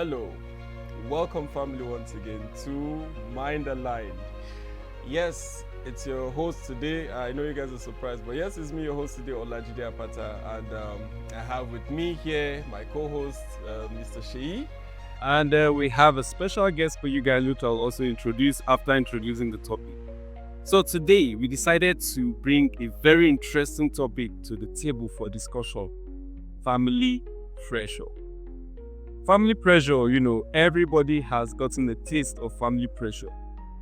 Hello, welcome family once again to Mind Aligned. Yes, it's your host today. I know you guys are surprised, but yes, it's me, your host today, Olajide Apata, and I have with me here my co-host, Mr. Sheyi. And we have a special guest for you guys, which I'll also introduce after introducing the topic. So today, we decided to bring a very interesting topic to the table for discussion: family pressure. Family pressure, everybody has gotten a taste of family pressure.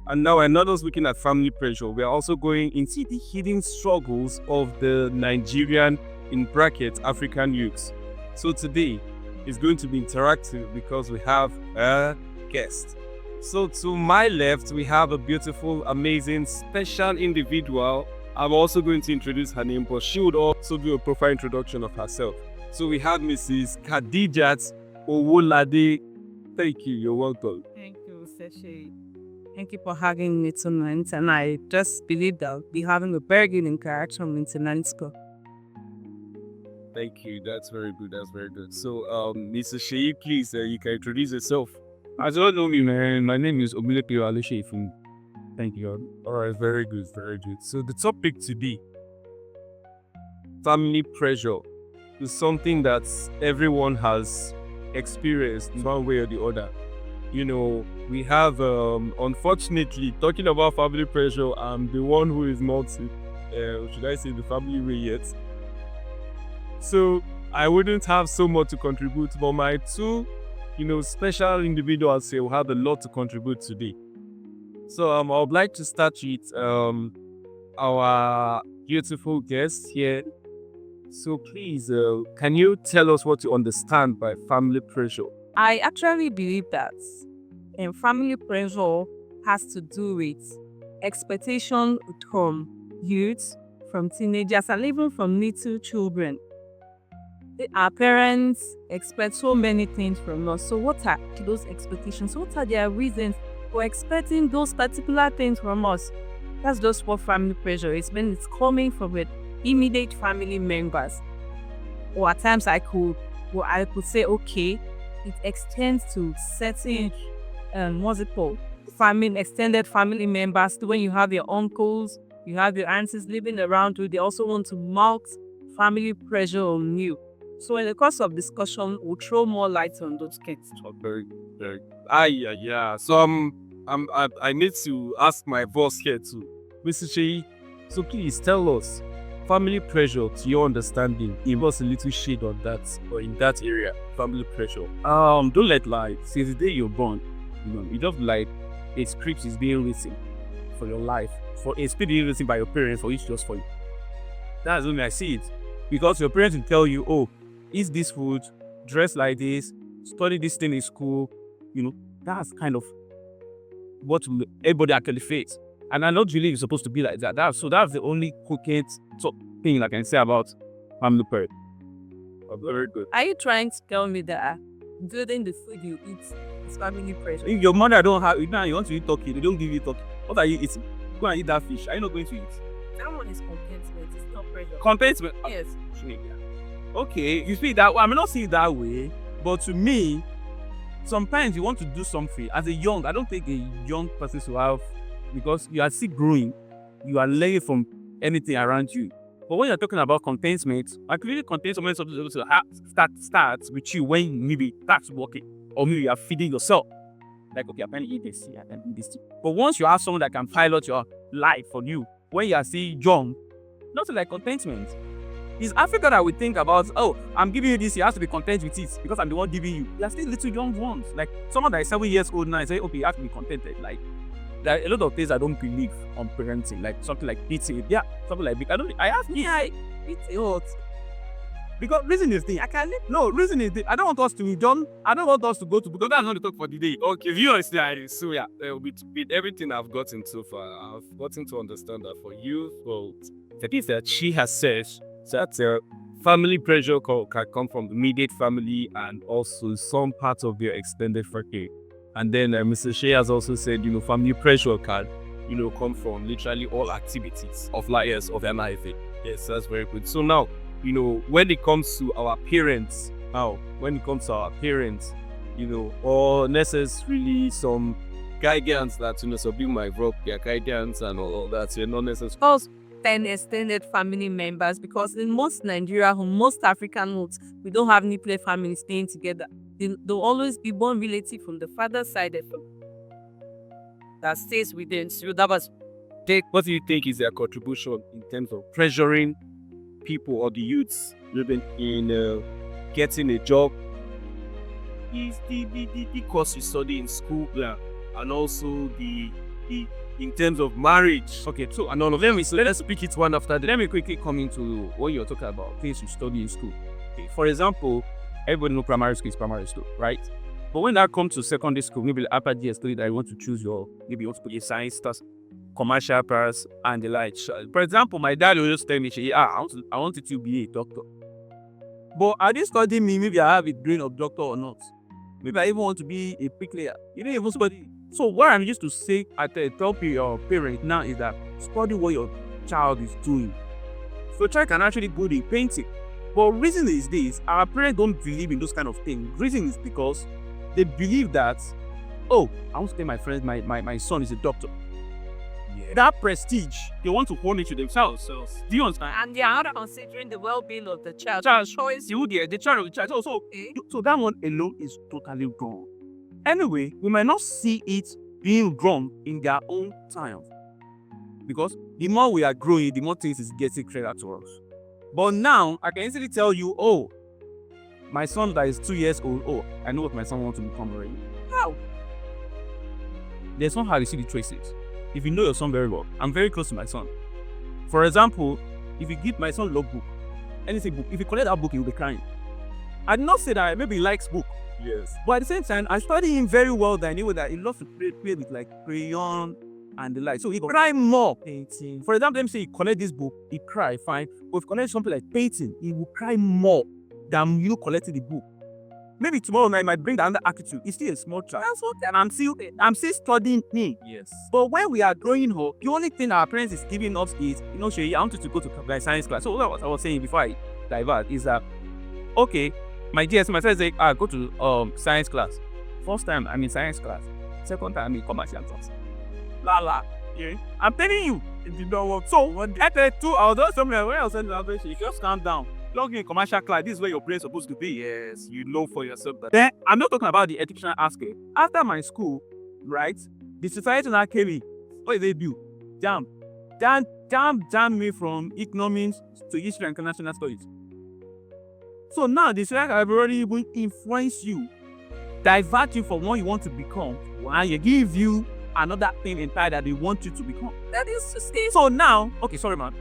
And now we're not just looking at family pressure, we're also going into the hidden struggles of the Nigerian, in brackets, African youths. So today is going to be interactive because we have a guest. So to my left, we have a beautiful, amazing, special individual. I'm also going to introduce her name, but she would also do a profile introduction of herself. So we have Mrs. Khadijat Owolade. Thank you. You're welcome. Thank you, Seshi. Thank you for having me tonight. And I just believe that I'll be having a very good interaction with tonight's school. Thank you. That's very good. That's very good. So, Mr. Sheyi, please, you can introduce yourself. As you all know me, man, my name is Omilepe Alesheifun. Thank you. All right. Very good. Very good. So the topic today, family pressure, is something that everyone has experienced one way or the other. We have, unfortunately, talking about family pressure, I'm the one who is not, should I say, the family way yet. So I wouldn't have so much to contribute, but my two, special individuals here will have a lot to contribute today. So I would like to start with our beautiful guest here. So please, can you tell us what you understand by family pressure? I actually believe that family pressure has to do with expectation from youth, from teenagers, and even from little children. Our parents expect so many things from us. So what are those expectations? What are their reasons for expecting those particular things from us? That's just what family pressure is, when it's coming from it. Immediate family members, or at times I could say, okay, it extends to certain extended family members. When you have your uncles, you have your aunties living around you, they also want to mount family pressure on you. So in the course of discussion, we'll throw more light on those kids. Very, very. Yeah. So I need to ask my boss here too, Mr. Sheyi. So please tell us, family pressure, to your understanding, give us a little shade on that, or in that area, family pressure. Don't let lie. Since the day you're born, you just like a script is being written for your life, for a script being written by your parents, or it's just for you. That's the way I see it. Because your parents will tell you, oh, eat this food, dress like this, study this thing in school. That's kind of what everybody actually face. And I don't believe it's supposed to be like that. That's the only coherent thing I can say about family pressure. Very good. Are you trying to tell me that building the food you eat is family pressure? If your mother don't have, you want to eat turkey, they don't give you turkey. What are you eating? Go and eat that fish. Are you not going to eat? That one is contentment. It's not pressure. Contentment? Yes. Okay, you see that. I may not see it that way, but to me, sometimes you want to do something as a young. I don't think a young person should have, because you are still growing, you are learning from anything around you. But when you're talking about contentment, actually contentment is supposed to start with you when maybe that's working, or maybe you are feeding yourself. Like, okay, I can eat this, I can eat this. But once you have someone that can pilot your life for you, when you are still young, nothing like contentment. It's Africa that we think about, oh, I'm giving you this, you have to be content with it because I'm the one giving you. You are still little young ones. Like someone that is 7 years old now, I say, okay, you have to be contented. Like, there are a lot of things I don't believe on parenting, like something like eating. Yeah, something like I ask me, eat a lot. Because reason is the reason is the I don't want us to go to, because that's not the talk for the day. Okay, viewers, so yeah, with everything I've gotten so far, I've gotten to understand that for you, well, the things that she has said, that family pressure can come from the immediate family and also some parts of their extended family. And then Mr. Shea has also said, family pressure can, come from literally all activities of life, of their life. Yes, that's very good. So now, when it comes to our parents, or necessarily some guidance that, some people might drop their guidance and all that, not necessarily. Those 10 extended family members, because in most Nigeria home, most African homes, we don't have nuclear families staying together. There'll always be one relative from the father's side that stays within. So that was What do you think is their contribution in terms of pressuring people or the youths living in getting a job? Is the course you study in school, and also the in terms of marriage. Okay, so let us speak it one after the. Let me quickly come into what you're talking about, things you study in school. Okay, for example, everybody know primary school is primary school, right? But when that comes to secondary school, maybe after GS3 that you want to choose maybe you want to put your science, stars, commercial pass, and the like. For example, my dad will just tell me, I wanted to be a doctor. But are they studying me? Maybe I have a brain of doctor or not. Maybe I even want to be a bricklayer. You don't even study. So what I'm used to say, I tell your parents now is that study what your child is doing. So child can actually go the painting. But reason is this, our parents don't believe in those kind of things. Reason is because they believe that, I want to tell my friends, my son is a doctor. Yeah. That prestige, they want to hold it to themselves. Do you understand? And they are not considering the well-being of the child. Choice, the child of the child. So that one alone is totally wrong. Anyway, we might not see it being wrong in their own time. Because the more we are growing, the more things is getting clearer to us. But now, I can easily tell you, my son that is 2 years old, I know what my son wants to become already. How? There's not how you see the choices. If you know your son very well, I'm very close to my son. For example, if you give my son logbook, anything book, if you collect that book, he will be crying. I did not say that maybe he likes book. Yes. But at the same time, I studied him very well that I knew that he loves to play with like crayon and the like. So he cry more. Painting. For example, let me say he collect this book, he cry, fine. But if you collect something like painting, he will cry more than you collecting the book. Maybe tomorrow night might bring the other attitude. He's still a small child. And I'm still studying him. Yes. But when we are growing up, the only thing our parents is giving us is, Sheyi, I wanted to go to science class. So what I was saying before I divert is that, okay, my son says, go to science class. First time I'm in science class. Second time I'm in commercial class. Yeah. I'm telling you, it did not work. So after 2 hours, somewhere where I was saying, just calm down. Log in commercial class, this is where your brain is supposed to be. Yes, you know for yourself that. Then I'm not talking about the educational aspect. After my school, right, the society now came in. What did they do? Jam me from economics to history and international studies. So now the society have already even influenced you, divert you from what you want to become, and you give you another thing entirely that they want you to become. That is to stay. So now,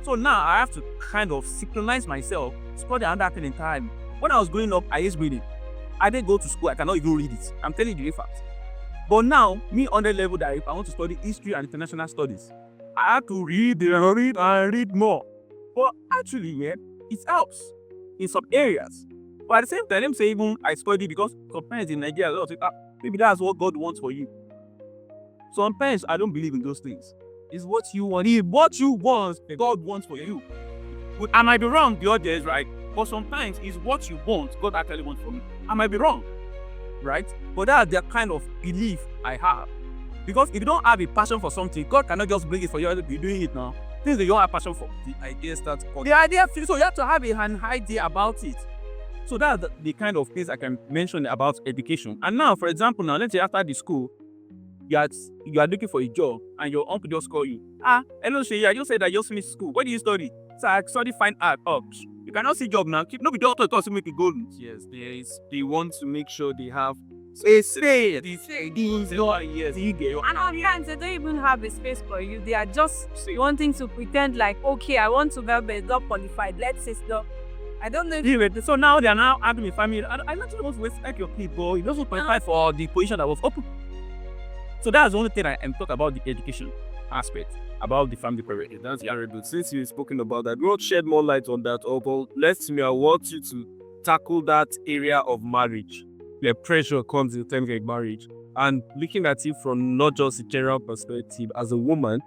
So now I have to kind of synchronize myself, study another thing entirely. When I was growing up, I used reading. I didn't go to school, I cannot even read it. I'm telling you the fact. But now, me on the level that if I want to study history and international studies, I have to read and read more. But actually, it helps in some areas. But at the same time, let me say even I study because sometimes in Nigeria, a lot of people, maybe that's what God wants for you. Sometimes I don't believe in those things. It's what you want. It's what you want, God wants for you. I might be wrong the other days, right? But sometimes it's what you want, God actually wants for me. I might be wrong, right? But that's the kind of belief I have. Because if you don't have a passion for something, God cannot just bring it for you. You're doing it now. Things that you don't have passion for. The idea starts. The idea, so you have to have an idea about it. So that's the kind of things I can mention about education. And now, for example, let's say after the school, you are looking for a job and your uncle just call you. Hello, Sheyi, I just said I just finished school. What do you study? So I study fine art. You cannot see job now. Keep no be doctor to make it go. Yes, they want to make sure they have a say. And sometimes they don't even have a space for you. They are just wanting to pretend like, okay, I want to be but not qualified. Let's say so. I don't know. So now they are now having a family. I not want to respect your people. You don't qualify for the position that was open. So that's the only thing I am talking about the education aspect, about the family priority. That's very good. Since you've spoken about that, we want to shed more light on that. But I want you to tackle that area of marriage, where pressure comes in terms of marriage, and looking at it from not just a general perspective as a woman,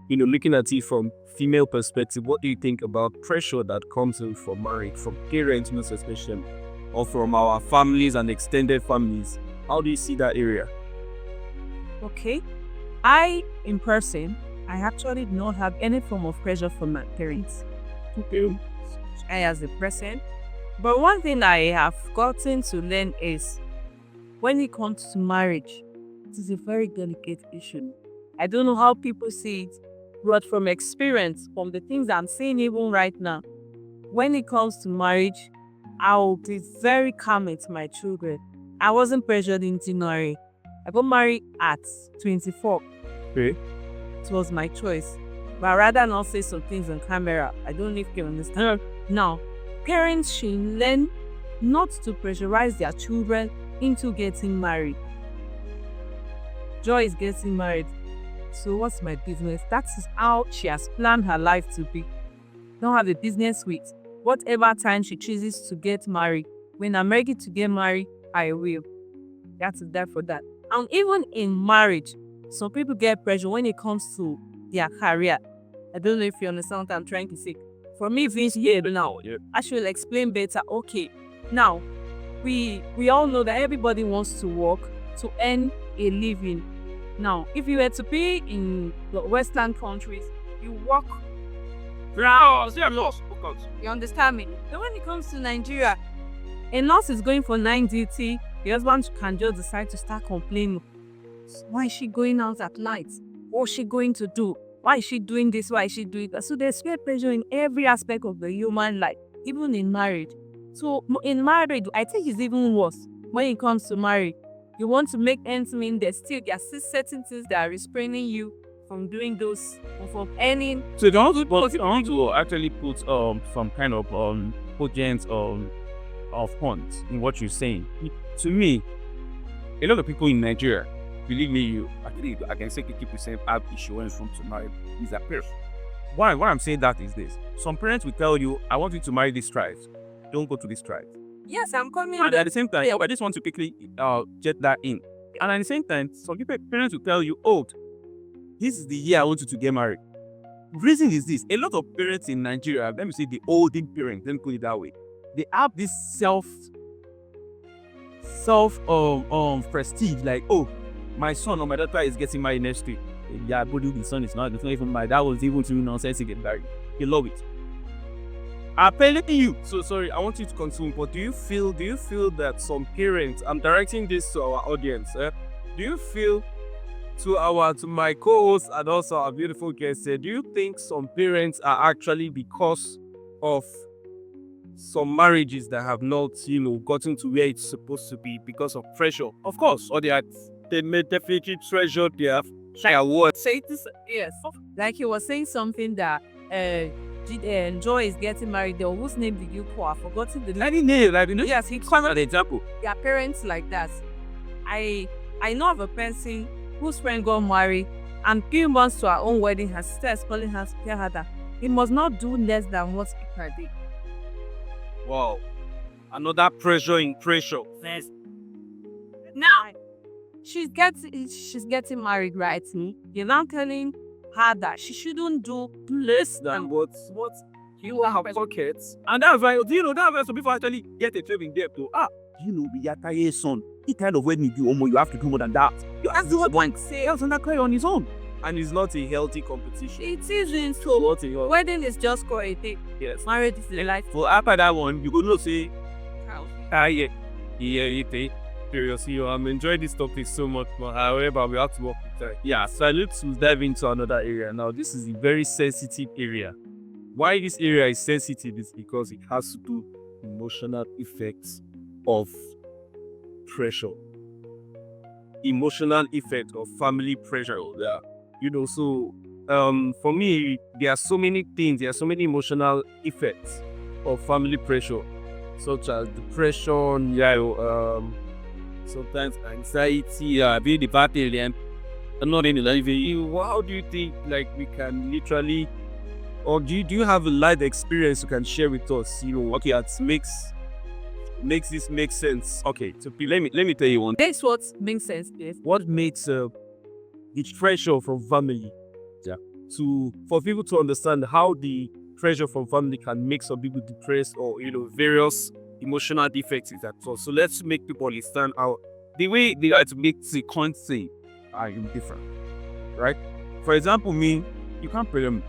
looking at it from female perspective. What do you think about pressure that comes in from marriage, from parents, most especially, or from our families and extended families? How do you see that area? Okay. In person, I actually do not have any form of pressure from my parents. Okay. I as a person. But one thing I have gotten to learn is when it comes to marriage, it is a very delicate issue. I don't know how people see it, but from experience, from the things I'm seeing even right now, when it comes to marriage, I'll be very calm with my children. I wasn't pressured into marriage. I got married at 24. Okay. It was my choice. But I'd rather not say some things on camera. I don't know if you understand. Now, parents should learn not to pressurize their children into getting married. Joy is getting married. So what's my business? That is how she has planned her life to be. Don't have a business with. Whatever time she chooses to get married. When I'm ready to get married, I will. That is there for that. And even in marriage, some people get pressure when it comes to their career. I don't know if you understand what I'm trying to say. For me, this year now, I should explain better. Okay, now, we all know that everybody wants to work to earn a living. Now, if you were to be in the Western countries, you work. You understand me? But when it comes to Nigeria, a nurse is going for 9 duty. The husband can just decide to start complaining. Why is she going out at night? What is she going to do? Why is she doing this? Why is she doing that? So there's peer pressure in every aspect of the human life, even in marriage. So in marriage, I think it's even worse when it comes to marriage. You want to make ends meet, there are still certain things that are restraining you from doing those or from earning. So I want to actually put some kind of cogent of points in what you're saying. To me, a lot of people in Nigeria, believe me, I can say 50% have issuance from to marry is a parent. Why I'm saying that is this. Some parents will tell you, I want you to marry this tribe. Don't go to this tribe. Yes, I'm coming. And at the same time, I just want to quickly get that in. And at the same time, some parents will tell you, oh, this is the year I want you to get married. Reason is this. A lot of parents in Nigeria, let me say the olden parents, let me put it that way, they have this self prestige, like, oh, my son or my daughter is getting married next week. Yeah, but the son is not even married. That was even too nonsense to get married. You love it. I'm telling you. So sorry, I want you to continue. But do you feel that some parents, I'm directing this to our audience, do you feel to my co-host and also our beautiful guest here, do you think some parents are actually, because of some marriages that have not, gotten to where it's supposed to be because of pressure? Of course, or they may definitely treasure their child. Say this, yes. Like he was saying something that Joy is getting married. Whose name did you call? I've forgotten the name. Yes, he called an example. Their parents like that. I know of a person whose friend got married and a few months to her own wedding, her sister is calling her to tell her that he must not do less than what he did. Wow. Another pressure in pressure. Yes. Now, she's getting married, right? You're now telling her that she shouldn't do less than what you have pockets. And that's why, that's why some people actually get a job in debt to, we are tired, son. He kind of wedding you have to do more than that. That's what one say. Else and clear on his own. And it's not a healthy competition. It isn't. So wedding is just for a day. Yes. Marriage is a life. So after that one, you could not say, seriously, I'm enjoying this topic so much, but however, we have to work with that. Yeah, so let's dive into another area. Now, this is a very sensitive area. Why this area is sensitive is because it has to do with emotional effects of pressure. Emotional effect of family pressure. Yeah. So for me, there are so many things, there are so many emotional effects of family pressure, such as depression, sometimes anxiety, being the battle, and not in the life. How do you think we can literally, or do you have a life experience you can share with us? Okay, it makes this make sense. Okay, so let me tell you one. That's what makes sense. Yes. What makes the pressure from family, for people to understand how the pressure from family can make some people depressed or various emotional defects is that. So let's make people understand how the way they are to make the content are different, right? For example, me, you can't pressure me.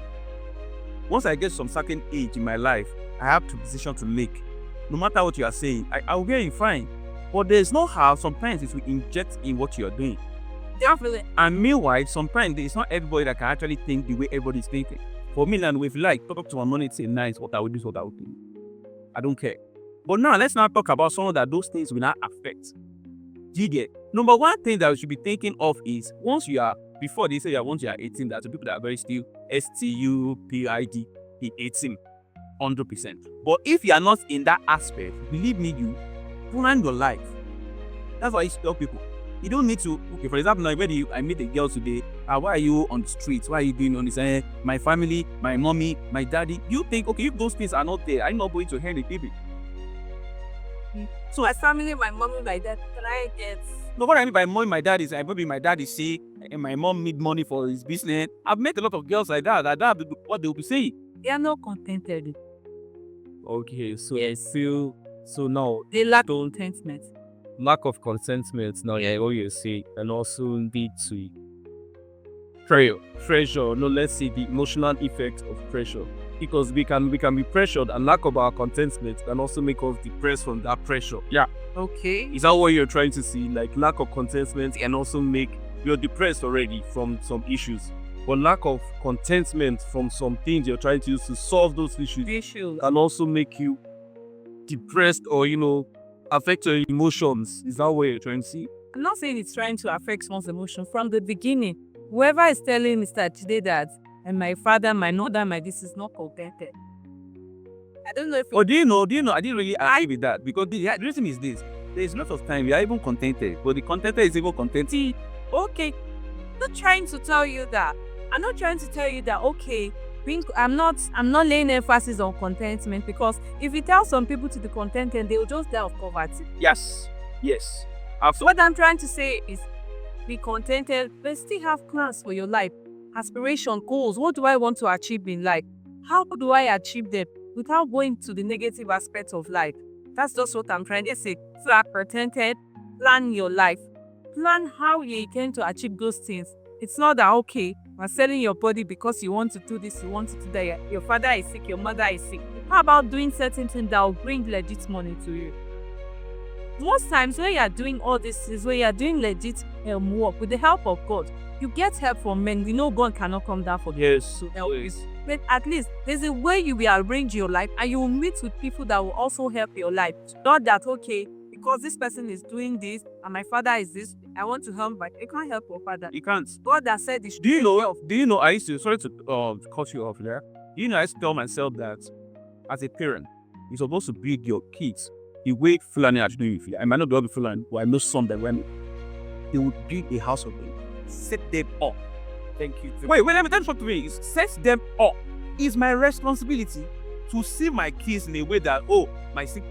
Once I get some certain age in my life, I have to decision to make. No matter what you are saying, I will get it fine. But there's no how. Sometimes it will inject in what you are doing. Definitely. And meanwhile, sometimes it's not everybody that can actually think the way everybody's thinking. For me, and if you like, talk up to my money, say nice, what I would do, what I would do. I don't care. But now let's not talk about someone that those things will not affect. Do you get? Number one thing that we should be thinking of is once you are, before they say once you are 18, there's people that are very still STUPID 18, 100%. But if you are not in that aspect, believe me, you plan your life. That's why I used to tell people. You don't need to, okay, for example, now when I meet a girl today, why are you on the streets? Why are you doing on this? My family, my mommy, my daddy. You think, okay, if those things are not there, I'm not going to hurt the baby. So my family, my mommy, my dad, can I get... No, what I mean by mommy, my dad is, maybe my dad is sick, and my mom need money for his business. I've met a lot of girls like that. That's what they will be saying. They are not contented. Okay, so I feel so now They lack contentment. lack of contentment now, yeah, what you say, and also lead to pressure. No, let's say the emotional effect of pressure. Because we can be pressured, and lack of our contentment can also make us depressed from that pressure. Yeah. Okay. Is that what you're trying to see? Like lack of contentment can also make you're depressed already from some issues. But lack of contentment from some things you're trying to use to solve those issues can also make you depressed or, affect your emotions. Is that what you're trying to see? I'm not saying it's trying to affect one's emotion from the beginning. Whoever is telling Mr. Today that and my father, my mother, my this is not contented. I don't know if... Or do you know, I didn't really agree with that. Because the reason is this. There's lots of time we are even contented. But the contented is even contented. Okay. I'm not trying to tell you that. I'm not trying to tell you that, okay, I'm not laying emphasis on contentment, because if you tell some people to be contented, they will just die of poverty. Yes. So what I'm trying to say is be contented, but still have plans for your life. Aspiration, goals. What do I want to achieve in life? How do I achieve them without going to the negative aspects of life? That's just what I'm trying to say. So I'm contented, plan your life. Plan how you intend to achieve those things. It's not that, okay, you're selling your body because you want to do this, you want to do that. Your father is sick, your mother is sick. How about doing certain things that will bring legit money to you? Most times when you are doing all these things, when you are doing legit work with the help of God, you get help from men. We know God cannot come down for you to help you. But at least there's a way you will arrange your life, and you will meet with people that will also help your life. Not that, okay, because this person is doing this and my father is this, I want to help, but you can't help your father. You can't. God that said this. Do you know, I used to, sorry to cut you off there. I used to tell myself that as a parent, you're supposed to breed your kids the way Fulani are doing with you. I might not be able to Fulani, but I know some that when they would build a house of them, set them up. Thank you. Wait, let me talk to me. Set them up. It's my responsibility to see my kids in a way that, my seed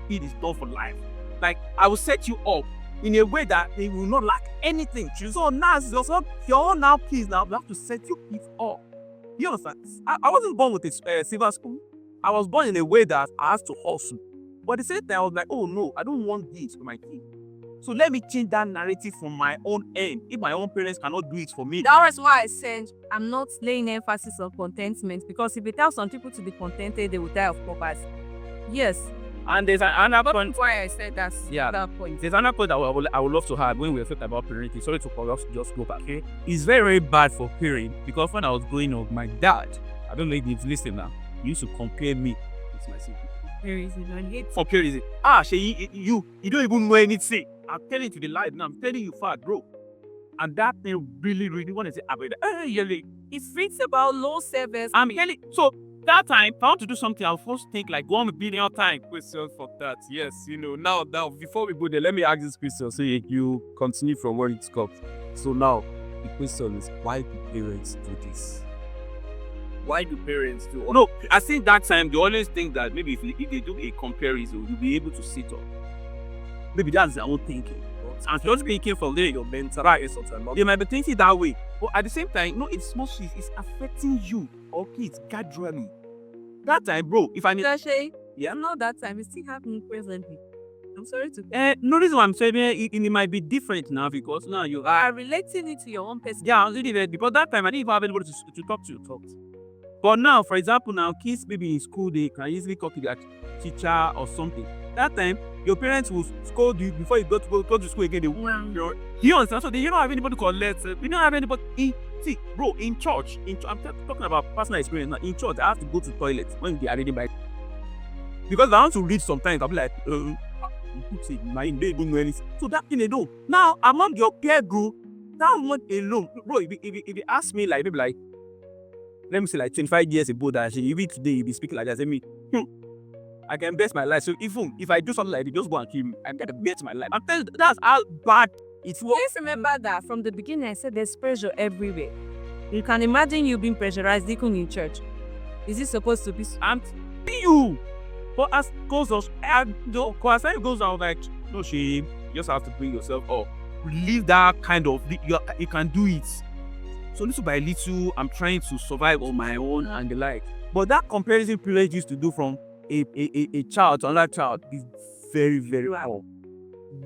is done for life. Like, I will set you up in a way that they will not lack anything. So now, your own now kids now have to set your kids up. You understand? I wasn't born with a silver spoon. I was born in a way that I had to hustle. But at the same time, I was like, oh no, I don't want this for my kid. So let me change that narrative from my own end. If my own parents cannot do it for me. That was why I said I'm not laying emphasis on contentment, because if you tell some people to be contented, they will die of poverty. Yes. And there's another point. Why I said that point. There's another point that I would love to have when we're talking about parenting. Sorry to just go back. Okay, it's very, very bad for parents, because when I was growing up, my dad, I don't know if you've listened now, he used to compare me with my siblings. Comparison. You don't even know anything. I'm telling you the light now. I'm telling you fact, bro. And that thing really, really want to say about it. It speaks about low service. I'm telling. So that time, if I want to do something, I'll first think like 1 billion times. Question for that. Yes, now before we go there, let me ask this question so you continue from where it stopped. So now the question is, why do parents do this? Why do parents do? No, I think that time they always think that maybe if they do a comparison, you'll be able to sit up. Maybe that's their own thinking. And just thinking from there, your mental right is something. They might be thinking that way, but at the same time, no, it's affecting you or kids gradually. That time, bro, if I need, Not that time. It's still happening presently. I'm sorry to. No reason why I'm saying it might be different now because now you are. Are relating it to your own person. Yeah, I was really because that time I didn't even have anybody to talk to. But now, for example, now kids maybe in school they can easily talk to their teacher or something. That time, your parents will scold you before you go to school again. They will, you understand? So they don't have anybody to collect. We don't have anybody. See, bro, in church, I'm talking about personal experience now. In church, I have to go to the toilet when they are reading by. Because I want to read sometimes, I'll be like, you could say, my they don't know anything. So that thing they do. Now, among your peer group, that one alone, bro, if you ask me, like, maybe like, let me say, like 25 years ago, that even today, you be speaking like that, me, I can best my life. So even if I do something like this, just go and kill me. I'm gonna bet my life. I'm telling you, that's how bad it was. Please remember that from the beginning, I said there's pressure everywhere. You can imagine you being pressurized even in church. Is it supposed to be? I'm you. But as goes on, as time goes on, like, no shame. You just have to bring yourself up. Leave that kind of, you can do it. So little by little, I'm trying to survive on my own and the like. But that comparison period used to do from a child to another child is very, very wrong.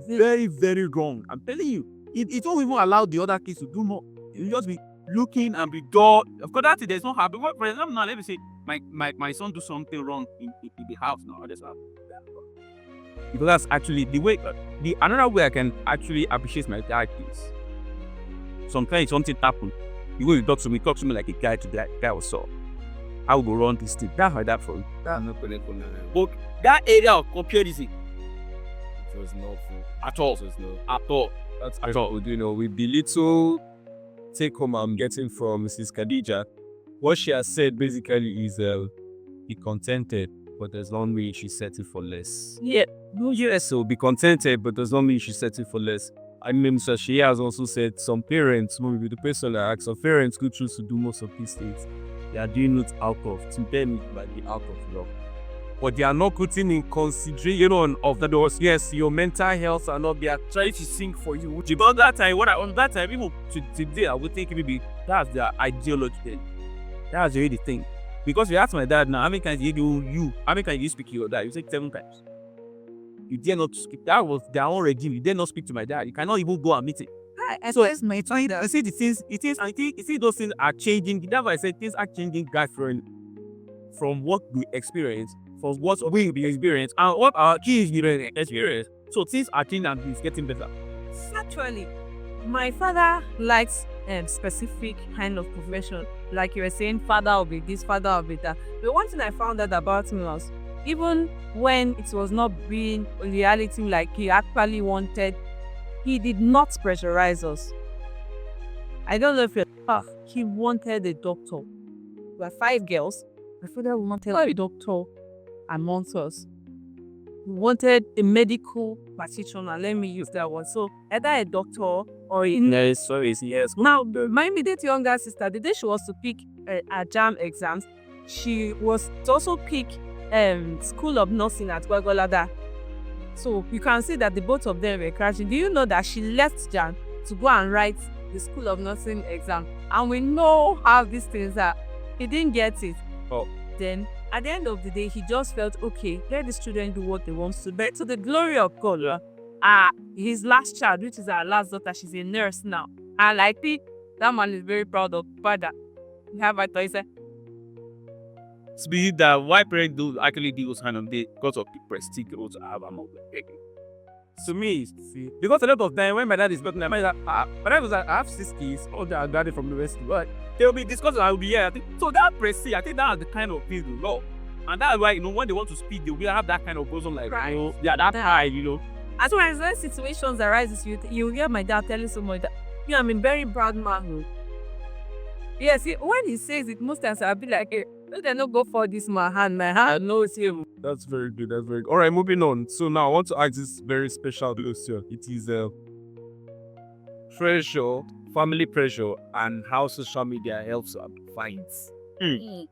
Very, very wrong. I'm telling you. It won't even allow the other kids to do more. You just be looking and be dull. Of course, that there's no happy. For example, now let me say my son do something wrong in the house now. I just have because that's actually the way. Another way I can actually appreciate my dad is sometimes something happen. You go to talk to me like a guy to that guy was so. I will go run this thing. That's how that for you. That's not connected. But that area of comparison It was not full. at all. It was not. At all. That's At all. good. With the little take home I'm getting from Mrs. Khadija, what she has said basically is be contented, but there's no way she settle for less. Yeah. Yes, so be contented, but there's no way she settle for less. I mean, Mr. Shea has also said some parents, maybe the person that asks, some parents could choose to do most of these things. They are doing it out of, to them, it might be out of love. But they are not putting in consideration of that. Yes, your mental health and not, they are trying to sing for you. About that time, on that time, even today, I would think maybe that's their ideology. That's really the thing. Because you ask my dad now, how many times did you speak to your dad? You say 7 times. You dare not speak. That was their own regime. You dare not speak to my dad. You cannot even go and meet him. So it's my time. I see the things. You see those things are changing. That's why I said things are changing gradually from what we experience, from what we experience, and what our kids experience. So things are changing and it's getting better. Actually, my father likes specific kind of profession. Like you were saying, father will be this, father will be that. The one thing I found out about him was, even when it was not being reality like he actually wanted, he did not pressurize us. I don't know if he wanted a doctor. We are 5 girls. My father wanted a doctor amongst us. We wanted a medical practitioner. Let me use that one. So either a doctor or a Yes. Now, my immediate younger sister, the day she was to pick her JAM exams, she was to also pick School of Nursing at Gwagwalada. So you can see that the both of them were crashing. Do you know that she left JAM to go and write the School of Nursing exam? And we know how these things are. He didn't get it. Oh. Then at the end of the day, he just felt, okay, let the student do what they want to. But to the glory of God, his last child, which is our last daughter, she's a nurse now. And like that man is very proud of father. You have a toy, It's believed that why parents do actually do those kind of things because of the prestige they also have among them. To me, see, because a lot of time when my dad is talking, my dad was like, I have 6 kids, all they are graduated from the university, but they'll be discussing, I will be here. I think so. That prestige, I think that's the kind of thing they love, and that's why when they want to speak, they will have that kind of person like Right. that high, As well as when situations arise, you hear my dad telling someone that, I'm a very proud man. Yes, when he says it, most times I'll be like, hey, let them not go for this my hand knows him. That's very good. That's very good. All right, moving on. So now I want to ask this very special question. It is pressure, family pressure, and how social media helps amplify it.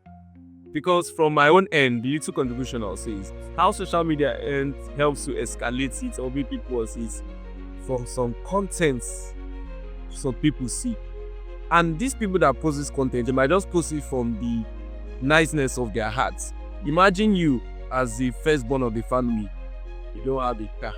Because from my own end, the little contribution I'll say is how social media helps to escalate it or make people see it from some contents some people see. And these people that post this content, they might just post it from the niceness of their hearts. Imagine you as the firstborn of the family. You don't have a car.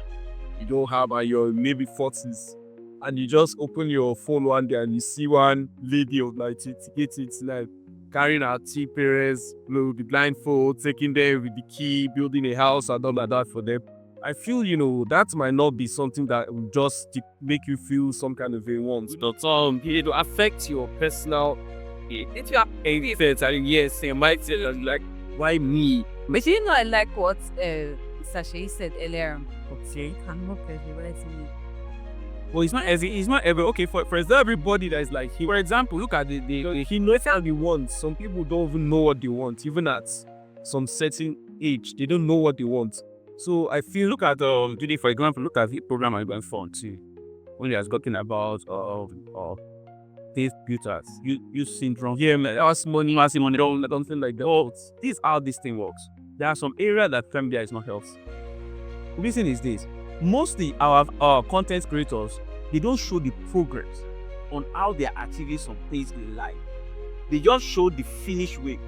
you don't have, and you're maybe 40s, and you just open your phone one day and you see one lady of like 88, like carrying her two parents, with the blindfold, taking them with the key, building a house and all like that for them. I feel, that might not be something that will just make you feel some kind of a want, but it will affect your personal. If you are yes, you might say like, why me? But you know, I like what Sasha said earlier. Okay. I'm not pressurizing. Well, it's not ever okay for everybody that is like him. For example, look at He knows how they want. Some people don't even know what they want, even at some certain age, they don't know what they want. So I feel, look at today, for example, look at the program I'm going for too. When he was talking about face filters, use syndrome. Yeah, man, money, something like that. Oh, this is how this thing works. There are some areas that Femia is not health. The reason is this: mostly our content creators, they don't show the progress on how they are achieving some things in life. They just show the finished way.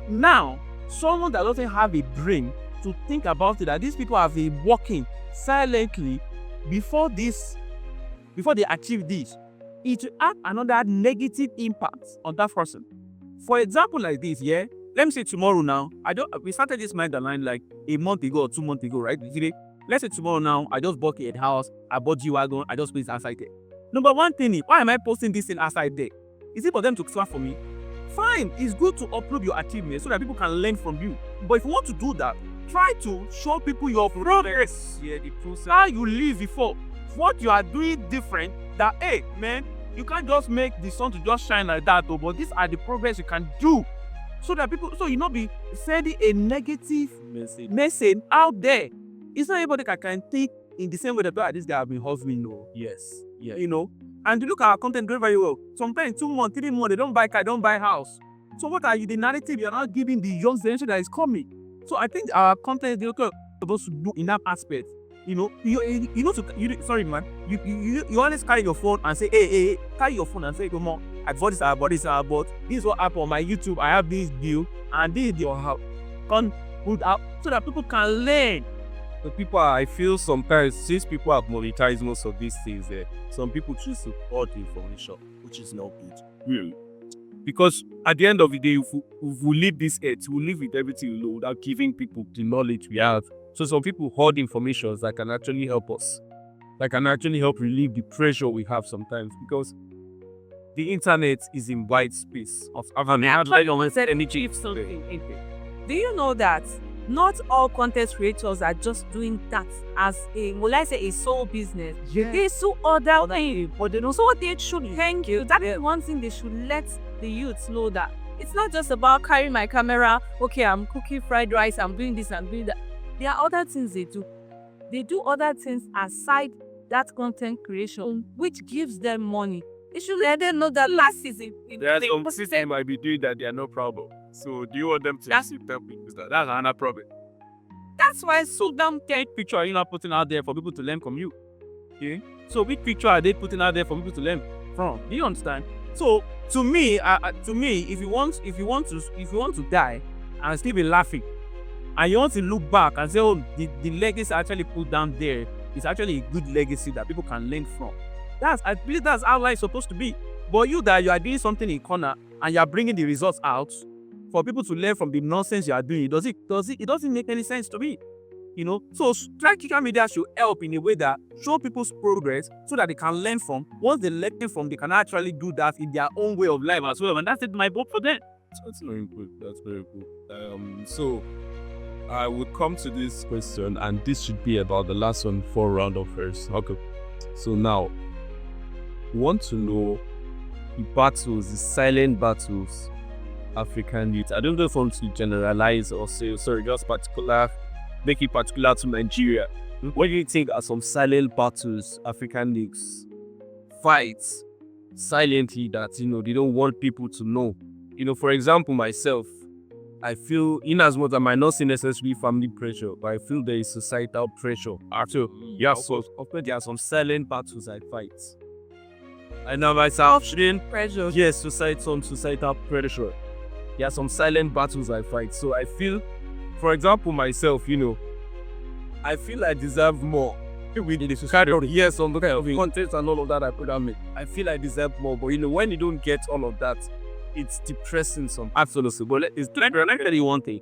Now, someone that doesn't have a brain to think about it, that these people have been working silently before they achieve this, it will have another negative impact on that person. For example, like this, yeah. Let me say tomorrow now. We started this mind line like a month ago or 2 months ago, right? Let's say tomorrow now, I just bought a house, I bought G-Wagon, I just put it outside there. Number one thing is, why am I posting this thing outside there? Is it for them to clap for me? Fine, it's good to upload your achievements so that people can learn from you. But if you want to do that, try to show people your progress. Yeah, the process. How you live before. What you are doing different, that, hey, man, you can't just make the sun to just shine like that, though, but these are the progress you can do. So that people, so you not be sending a negative message out there. It's not everybody that can think in the same way that this guy have been hustling, no. Yes. Yeah. And you look at our content very, very well. Sometimes 2 months, 3 months, they don't buy car, don't buy house. So what are you, the narrative you're not giving the young generation that is coming? So I think our content is supposed to do in that aspect. Sorry, man. You always carry your phone and say, hey, carry your phone and say, come on, I bought this, I bought this, I bought this is what happened on my YouTube. I have this view, and this is your house. Can put out so that people can learn. The people, I feel sometimes, since people have monetized most of these things, some people choose to hoard information, which is not good. Really. Because at the end of the day, if we leave this earth, we live with everything we know without giving people the knowledge we have. So some people hoard information that can actually help us. That can actually help relieve the pressure we have sometimes. Because the internet is in wide space. Do you know that not all content creators are just doing that as a sole business? Yeah. They do other things, but they know. So they should thank you. That is one thing they should let the youth know, that it's not just about carrying my camera. Okay, I'm cooking fried rice. I'm doing this. I'm doing that. There are other things they do. They do other things aside that content creation, which gives them money. They should let them know that last season. There are some systems might be doing that, they are no problem. So do you want them to tell people that? That's another problem. That's why so damn picture are you not putting out there for people to learn from you? Okay? So which picture are they putting out there for people to learn from? Do you understand? So to me, if you want to die and still be laughing, and you want to look back and say, oh, the legacy actually put down there is actually a good legacy that people can learn from. I believe that's how life is supposed to be. But you are doing something in corner and you are bringing the results out for people to learn from the nonsense you are doing. It doesn't make any sense to me. So social media should help in a way that show people's progress so that they can learn from. Once they learn from, they can actually do that in their own way of life as well. And that's my vote for them. That's very good. That's very good. So I would come to this question, and this should be about the last one for round of first. Okay. So now, want to know the silent battles African youth. I don't know if I want to generalize or say, just make it particular to Nigeria. What do you think are some silent battles African youths fight silently that, they don't want people to know? For example, myself, I feel, in as much as I might not say necessarily family pressure, but I feel there is societal pressure. Actually, so of course there are some silent battles I fight. I know myself, pressure. Yes, societal pressure. There are some silent battles I fight. So I feel, for example, myself, I feel I deserve more with the society of yes, on the kind of content and all of that I put on me. I feel I deserve more, but when you don't get all of that, it's depressing. Some absolutely. But let me tell you one thing.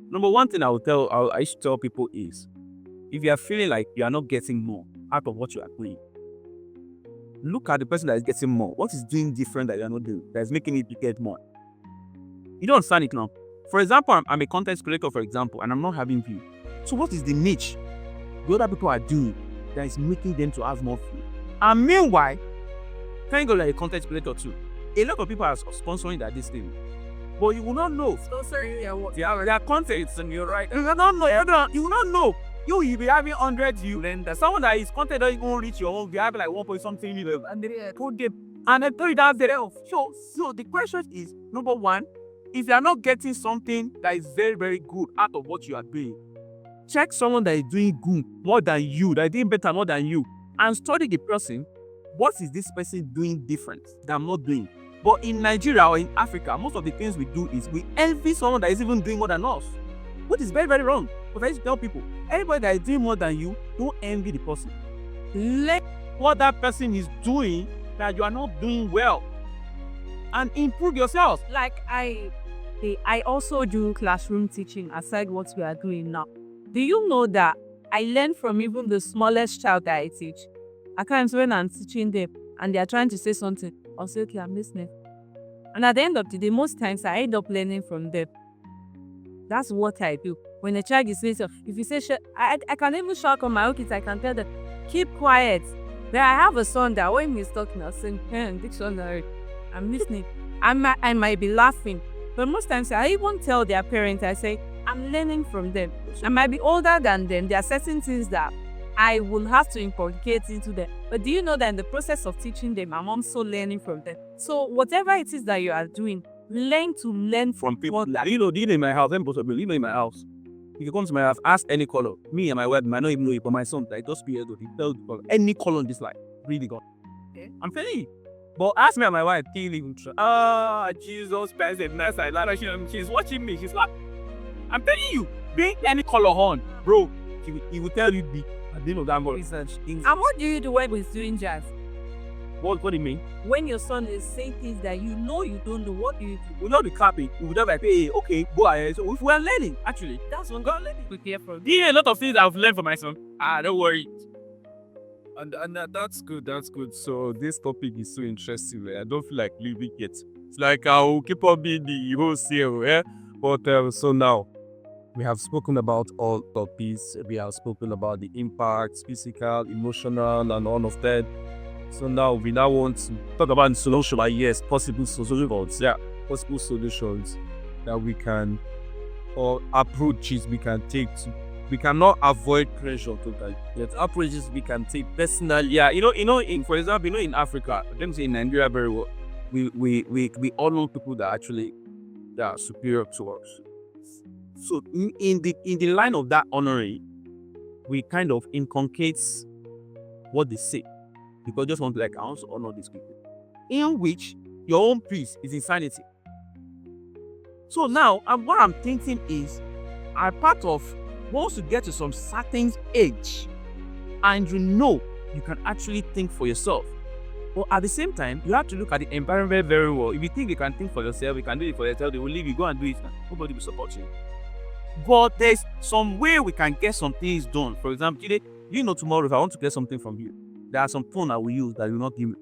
Number one thing I should tell people is, if you are feeling like you are not getting more out of what you are doing, look at the person that is getting more. What is doing different that you are not doing that is making it to get more? You don't understand it now. For example, I'm a content creator, for example, and I'm not having views. So what is the niche the other people are doing that is making them to have more views? And meanwhile, thank God you're a content creator too. A lot of people are sponsoring that this thing, but you will not know. Sponsoring Their content, and you're right. You will not know. You will not know. You'll be having 100 views, then there's someone that is content doesn't even reach your own. You have like 1 point something million, and they put them and then throw it out there. So the question is, number one, if you are not getting something that is very, very good out of what you are doing, check someone that is doing good more than you, that is doing better more than you, and study the person. What is this person doing different that I'm not doing? But in Nigeria or in Africa, most of the things we do is we envy someone that is even doing more than us, which is very, very wrong. But I used to tell people, anybody that is doing more than you, don't envy the person. Let what that person is doing that you are not doing well, and improve yourself. Like I also do classroom teaching aside what we are doing now. Do you know that I learn from even the smallest child that I teach? At times when I'm teaching them and they are trying to say something, I'll say, okay, I'm listening. And at the end of the day, most times I end up learning from them. That's what I do. When a child is saying, so if you say, I can even shout on my own kids, I can tell them, keep quiet. Then I have a son that when he's talking, I'll say, dictionary, I'm listening. I might be laughing. But most times I even tell their parents, I say, I'm learning from them. I might be older than them. There are certain things that I will have to inculcate into them. But do you know that in the process of teaching them, I'm also learning from them? So whatever it is that you are doing, learn From people. You know in my house, in my house. You can come to my house, ask any color. Me and my wife might not even know it, but my son, like, just be able to tell the color. Any color in this life, really God. Okay. I'm telling you. But ask me and my wife, can't even try. Jesus, nice. I like she's watching me. She's like, I'm telling you, bring any color on, bro. He will tell you the name of that more research. And what do you do when he's doing jazz? What do you mean? When your son is saying things that you know you don't know, what do you do? We'll not be clapping. We will not be like, hey, okay, go ahead. So if we are learning, actually, that's when God learning. We hear from Yeah, a lot of things I've learned from my son. Don't worry. And that's good. That's good. So this topic is so interesting. I don't feel like leaving it. It's like I'll keep on being the host here. Yeah? But so now we have spoken about all topics. We have spoken about the impact, physical, emotional, and all of that. So now we want to talk about the solution. Like yes, possible solutions. Yeah, possible solutions that we can or approaches we can take to. We cannot avoid pressure totally. Yet approaches we can take personally. Yeah, for example, in Africa, let me say in Nigeria very well, we all know people that actually they are superior to us. So in the line of that honoring, we kind of inculcate what they say. Because just want to I want to honor these people. In which your own peace is insanity. So now what I'm thinking is a part of once you get to some certain age and you can actually think for yourself. But at the same time, you have to look at the environment very well. If you think you can think for yourself, you can do it for yourself, they will leave you, go and do it. Nobody will support you. But there's some way we can get some things done. For example, tomorrow if I want to get something from you, there are some tone I will use that you will not give me.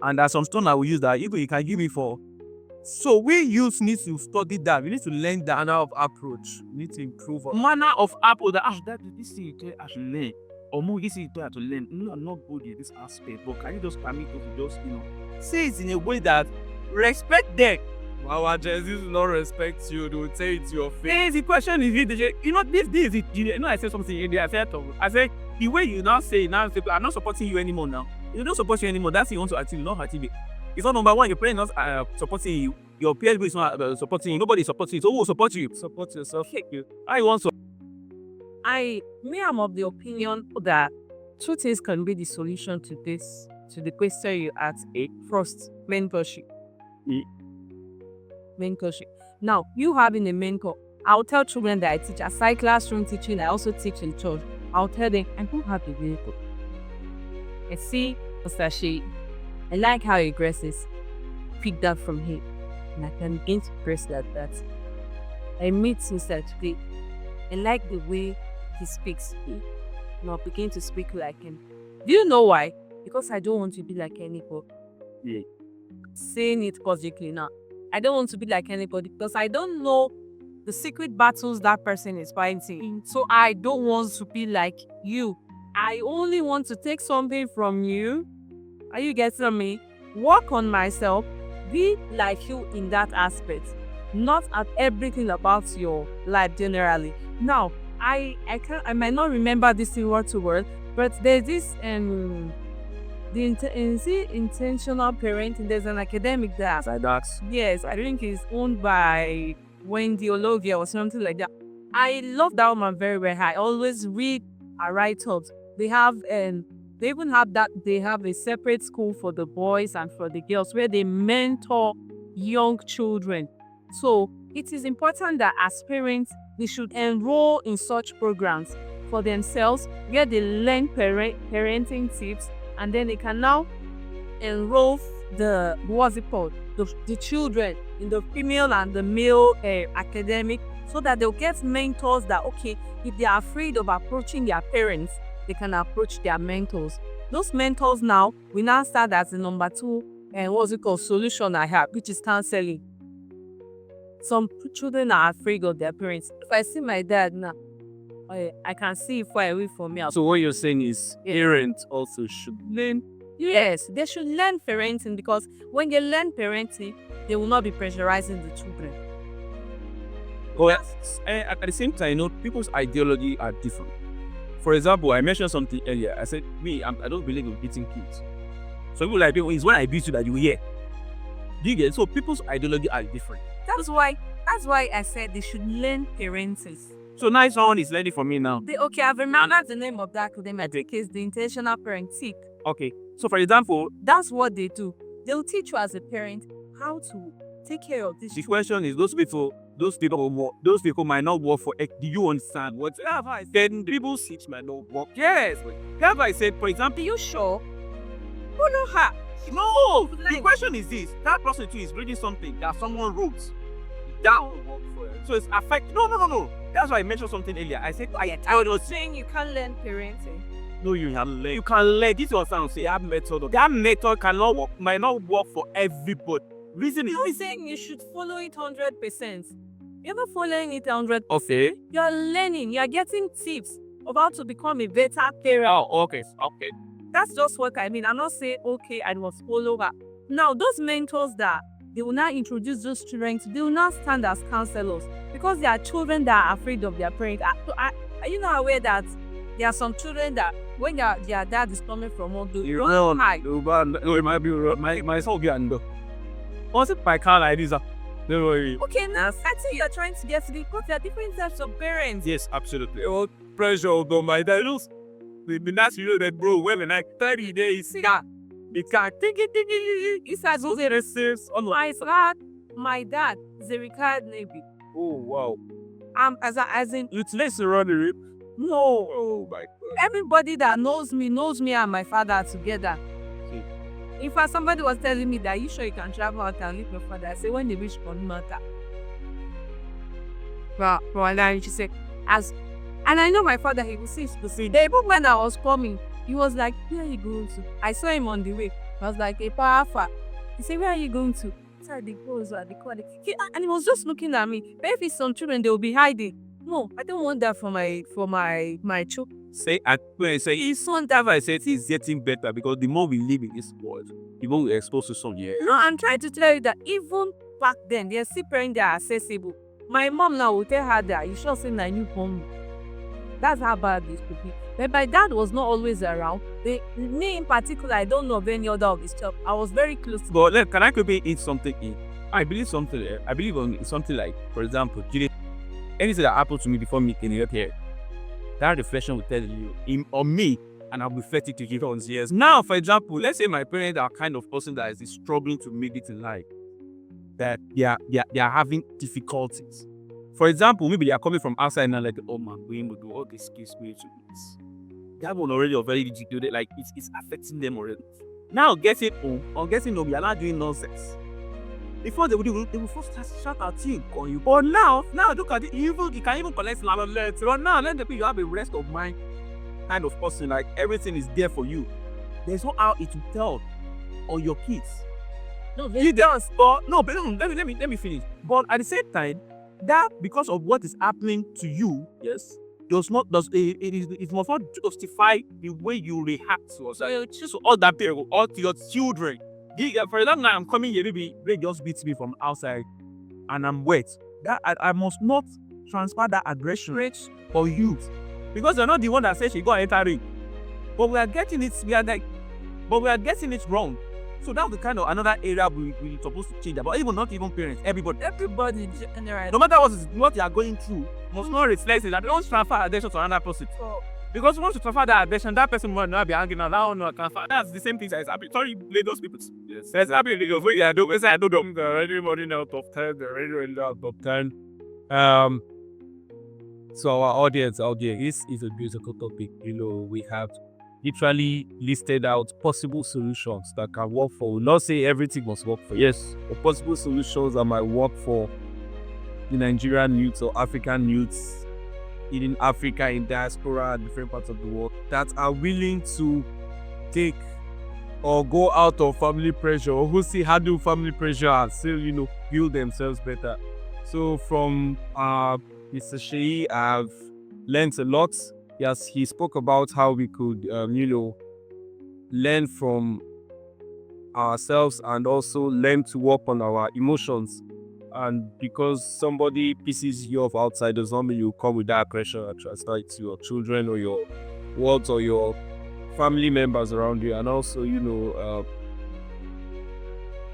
And there are some stone I will use that you can give me for. So we youth need to study that. We need to learn the manner of approach. We need to improve our manner of approach. This thing I should learn. Or more this thing I have to learn. No, I'm not good in this aspect. But can you just permit me to just, say it in a way that respect them? Our Gen Z will not respect you. They will say it to your face. The question is, I said something in there. I said, the way you now say it, now I'm not supporting you anymore now. You don't support you anymore. That's what you want to achieve, not achieve it. It's not number one. Your parents not supporting you. Your peers is not supporting you. Nobody supports you. So who will support you? Support yourself. I want to. I'm of the opinion that two things can be the solution to this, to the question you asked. First, mentorship. Mentorship. Now, you having a mentor, I'll tell children that I teach aside classroom teaching, I also teach in church. I'll tell them, I don't have a vehicle. I see Mr. Shea. I like how he dresses. Pick that from him. And I can begin to dress like that. I meet Mr. Today. I like the way he speaks to me. And I'll begin to speak like him. Do you know why? Because I don't want to be like anybody. Yeah. Saying it logically now. I don't want to be like anybody because I don't know the secret battles that person is fighting. So I don't want to be like you. I only want to take something from you. Are you getting me? Work on myself. Be like you in that aspect. Not at everything about your life generally. Now, I might not remember this thing word to word, but there's this intentional parenting. There's an academic that yes, I think it's owned by Wendy Olovia or something like that. I love that woman very, very high. I always read her write-ups. They even have that. They have a separate school for the boys and for the girls where they mentor young children. So it is important that as parents, they should enroll in such programs for themselves where they learn parenting tips, and then they can now enroll the children in the female and the male academic, so that they'll get mentors that, okay, if they are afraid of approaching their parents, they can approach their mentors. Those mentors now will now start as the number 2 solution I have, which is counseling. Some children are afraid of their parents. If I see my dad now, I can see far away from me. So what you're saying is parents also should learn. Yes, they should learn parenting, because when they learn parenting, they will not be pressurizing the children. Well, at the same time, people's ideology are different. For example, I mentioned something earlier. I said, I don't believe in beating kids. So people like, it's when I beat you that you hear. Do you get it? So people's ideology are different. That's why I said they should learn parenting. So now someone is learning from me now. I've remembered the name of that academy. I think it's the intentional parenting. Okay. So for example, that's what they do. They'll teach you as a parent how to take care of this. The question is, those people might not work for. Do you understand what? Then people teach might not work. Yes. That's why I said, for example, are you sure? Follow her. No. The question is this: that person too is reading something that someone wrote. That will work for it. So it's affect. No. That's why I mentioned something earlier. I said I was saying you can't learn parenting. No, you can learn. You can learn. This is what I'm saying. That method cannot work. Might not work for everybody. Reason is. I'm saying you should follow it 100%. You're not following it 100%. Okay. You're learning. You're getting tips of how to become a better parent. Oh, okay. That's just what I mean. I'm not saying okay, I must follow her. Now, those mentors that they will now introduce those children, they will now stand as counselors, because there are children that are afraid of their parents. Are you not aware that there are some children that when their dad is coming from home, they run high? It might be my son and once it by car like this, don't worry. Okay, now I think you're trying to get to the, because there are different types of parents. Yes, absolutely. Oh, pressure on my dad. The last that bro, well, in like 30 days. Yeah. The car, It's as my dad is a retired Navy. Oh wow. As in it's less around the rip. No. Oh my God. Everybody that knows me and my father are together. Okay. In fact, somebody was telling me that, you sure you can travel out and leave your father? I said, when they reach Ponimata. Well, she said, and I know my father, he will see to see. Even when I was coming, he was like, where are you going to? I saw him on the way. I was like, a powerful. He said, where are you going to? Sorry, the girls are the corner. And he was just looking at me. But if it's some children, they will be hiding. No, I don't want that for my children. Say it's not that I said it's getting better, because the more we live in this world, the more we're exposed to some. Yeah. No, I'm trying to tell you that even back then, they're still parents that are accessible. My mom now will tell her that you should say na you home. That's how bad this could be. But my dad was not always around. Me in particular, I don't know of any other of his stuff. I was very close to. But can I quickly eat something in? I believe something. I believe on something like, for example, anything that happened to me before me getting up here, that reflection will tell you him or me, and I'll be 30 to give on years. Now, for example, let's say my parents are kind of person that is struggling to make it in life, that they are having difficulties. For example, maybe they are coming from outside and like, oh man, we will do all these skills we need to do this. That one already educated, like it's affecting them already. Now getting home, you are not doing nonsense. Before they will first start shout at you, call you. But now look at it, you can even collect a letter. But now let the people you have a rest of mind kind of person, like everything is there for you. There's no how it will tell on your kids. No, It does, but no, but let me finish. But at the same time, that because of what is happening to you, yes, it must not justify the way you react to us. So choose all that people, all to your children. For example, now I'm coming here, maybe they just beat me from outside, and I'm wet. That I must not transfer that aggression for you, because you're not the one that says she got entering. But we are getting it. We are getting it wrong. So that's the kind of another area we're supposed to change. But even not even parents, everybody generally. no matter what you are going through, must not reflect it. That don't transfer attention to another person. Because once you transfer that attention, that person will not be hanging out. That one will transfer. That's the same thing that is happening. Sorry, Lagos people. Yes. That's happening in Lagos. I don't know. They're already running out of time. They're already running out of time. So our audience out there, this is a musical topic. We have literally listed out possible solutions that can work for. We'll not say everything must work for. Yes, but possible solutions that might work for the Nigerian youths or African youths in Africa, in diaspora, and different parts of the world that are willing to take or go out of family pressure, or who see handle family pressure and still, build themselves better. So from Mr. Sheyi, I've learned a lot. Yes, he spoke about how we could, learn from ourselves and also learn to work on our emotions. And because somebody pisses you off outside does not mean you come with that aggression and transfer it to your children or your words or your family members around you. And also,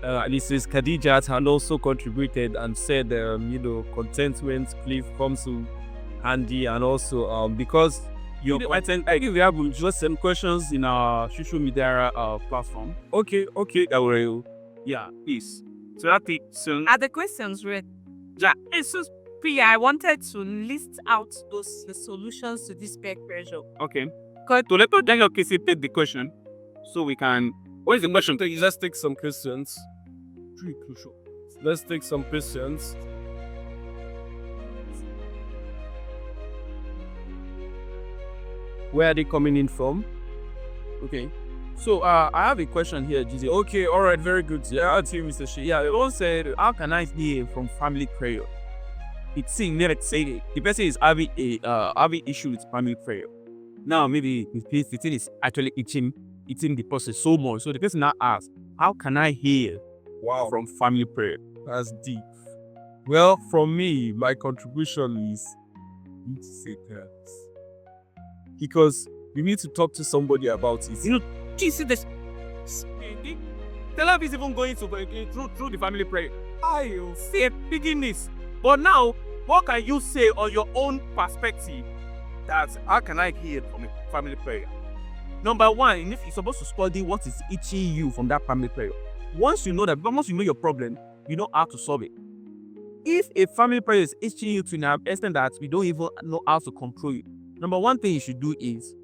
Mrs. Khadijat had also contributed and said, contentment cliff comes to handy, and also because I think we have just some questions in our social media platform. Okay, yeah, please. So that soon. Are the questions read? Yeah. It's just Priya, I wanted to list out the solutions to this peer pressure. Okay. So let us then take the question, so we can. What is the question? Let's take some questions. Let's take some questions. Where are they coming in from? Okay. So I have a question here, GJ. Okay, all right, very good. Yeah, I'll tell you, Mr. Sheyi. Yeah, one said, how can I heal from family prayer? It's saying, let's say the person is having issue with family prayer. Now maybe the thing is actually eating the person so much. So the person now asks, how can I heal from family prayer? That's deep. Well, from me, my contribution is need to say thanks. Because we need to talk to somebody about it. You see this? The love is even going through the family prayer. I say beginnings. But now, what can you say on your own perspective that how can I heal from a family prayer? Number one, if you're supposed to study what is itching you from that family prayer. Once you know your problem, you know how to solve it. If a family prayer is itching you to an extent that we don't even know how to control it, number one thing you should do is,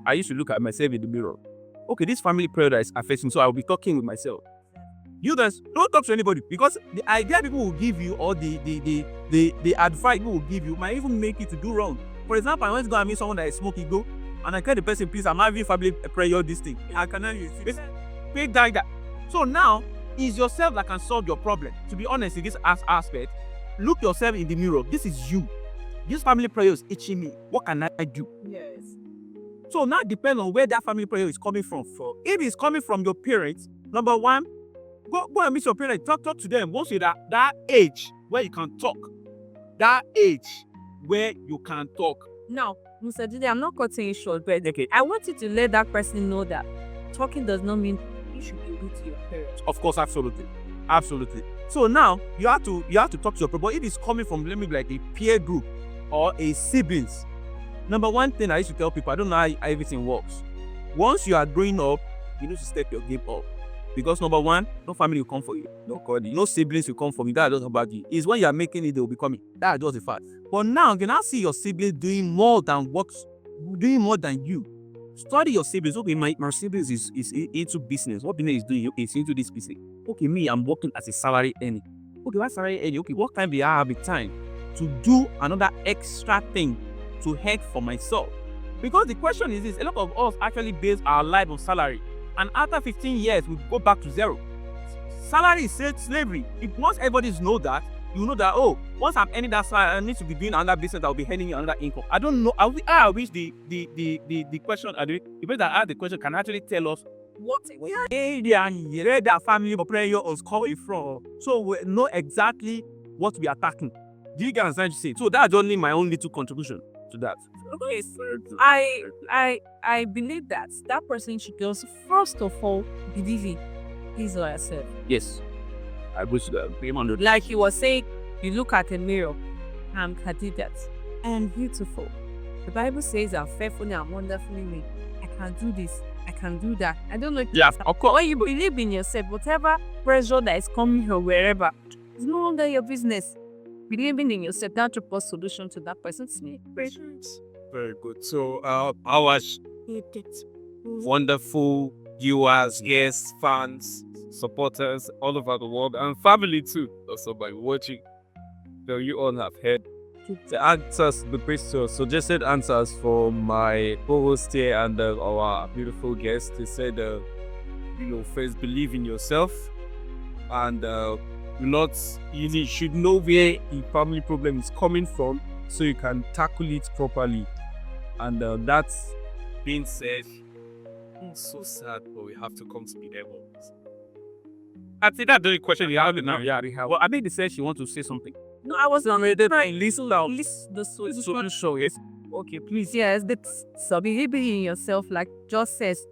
I used to look at myself in the mirror. Okay, this family prayer that is affecting, so I will be talking with myself. You guys don't talk to anybody, because the idea people will give you or the advice people will give you might even make you to do wrong. For example, I went to go and meet someone that is smoking and I tell the person, please, I'm having family prayer this thing. I cannot use it. Pay that. So now it's yourself that can solve your problem. To be honest, in this aspect, look yourself in the mirror. This is you. This family prayer is itching me. What can I do? Yes. So now it depends on where that family prayer is coming from. If it's coming from your parents, number one, go and meet your parents. Talk to them. Once you're that age where you can talk. That age where you can talk. Now, Mr. Jide, I'm not cutting you short, but Okay. I want you to let that person know that talking does not mean you should be rude to your parents. Of course, absolutely. So now you have to talk to your parents. But if it's coming from, let me like a peer group or a siblings, number one thing I used to tell people, I don't know how everything works. Once you are growing up, you need to step your game up. Because number one, no family will come for you. No siblings will come for you. That's just about you. It's when you are making it, they will be coming. That's just a fact. But now you can now see your siblings doing more than you. Study your siblings. Okay, my siblings is into business. What business is doing? Okay, it's into this business. Okay, me, I'm working as a salary earning. Okay, what salary earning? Okay, what time do I have the time to do another extra thing to help for myself? Because the question is this: a lot of us actually base our life on salary, and after 15 years, we go back to zero. Salary is slavery. If once everybody know that, you know that, oh, once I'm earning that salary, I need to be doing another business that will be earning another income. I don't know. I wish the question, the person that asked the question can actually tell us what area and where their family or prayer is coming from. So we know exactly what we are attacking. Do you get what I'm trying to say? So that's only my own little contribution to that. Okay, I believe that person should just first of all believe in his or herself. Yes, I wish that. Like he was saying, you look at a mirror, I'm Khadijat, I am beautiful. The Bible says I'm fearfully and wonderfully made. I can do this, I can do that. I don't know if Yeah, of course. when you believe in yourself, whatever pressure that is coming from wherever, it's no longer your business. Believing in yourself, that's your first solution to that person's need. Very good. So, our wonderful viewers, guests, fans, supporters all over the world, and family too, also by watching. So you all have heard the answers, the suggested answers for my co-host here and our beautiful guest. They said, first believe in yourself, and you should know where the family problem is coming from, so you can tackle it properly. And that's being said, it's so sad, but we have to come to the level. I think that's the question you have now. Yeah, we have. Well, I think they said she wants to say something. No, I was not Listen loud. the Solution show, yes. Okay, please. Yes, so believing in yourself, like just says.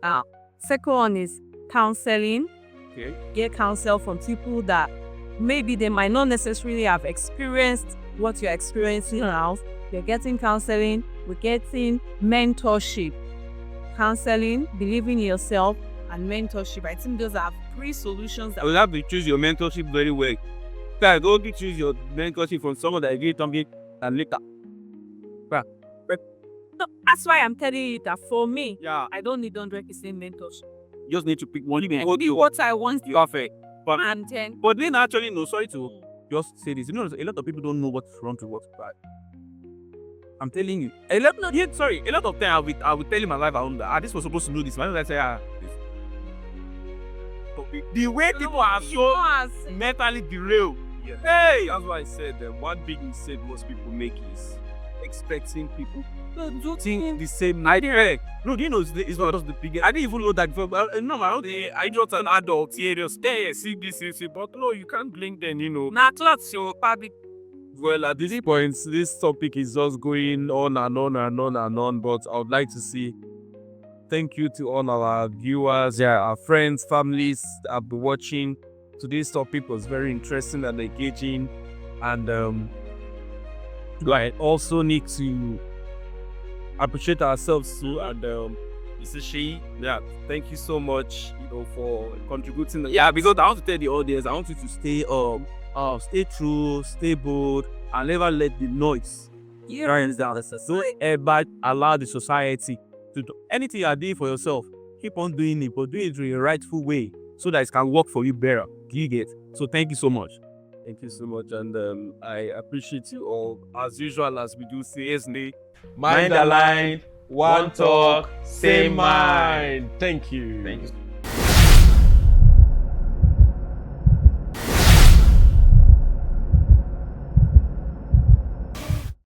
Second one is counseling. Okay. Get counsel from people that maybe they might not necessarily have experienced what you're experiencing now. You're getting counseling. We're getting mentorship. Counseling, believing in yourself, and mentorship. I think those are 3 solutions that You have to choose your mentorship very well. Guys, don't choose your mentorship from someone that agreed something and later. So that's why I'm telling you that for me, Yeah. I don't need 100% mentorship. You just need to pick one. Only what I want You are fair. But and then then actually, no, sorry to just say this. A lot of people don't know what's wrong to what's bad. I'm telling you. A lot of time I will tell you my life around that. This was supposed to do this. Why don't I say this? The way people are so mentally derailed. Yeah. Hey! That's why I said one big mistake most people make is expecting people to think the same. I didn't. No, do you know it's not just the biggest. I didn't even know that before. I just an adult here, just see this, but no, you can't blink them, now that's your public. Well, at this point, this topic is just going on and on and on and on, but I would like to say thank you to all our viewers, our friends, families that have been watching. Today's topic was very interesting and engaging, and I also need to appreciate ourselves too. And Mr. Shei, thank you so much, for contributing. Yeah, because I want to tell the audience, I want you to stay true, stay bold, and never let the noise rise down. Don't ever allow the society to do anything you are doing for yourself. Keep on doing it, but do it in a rightful way so that it can work for you better. You get? So thank you so much. Thank you so much, and I appreciate you all. As usual, as we do say, mind the line, one talk, same mind. Thank you. Thank you.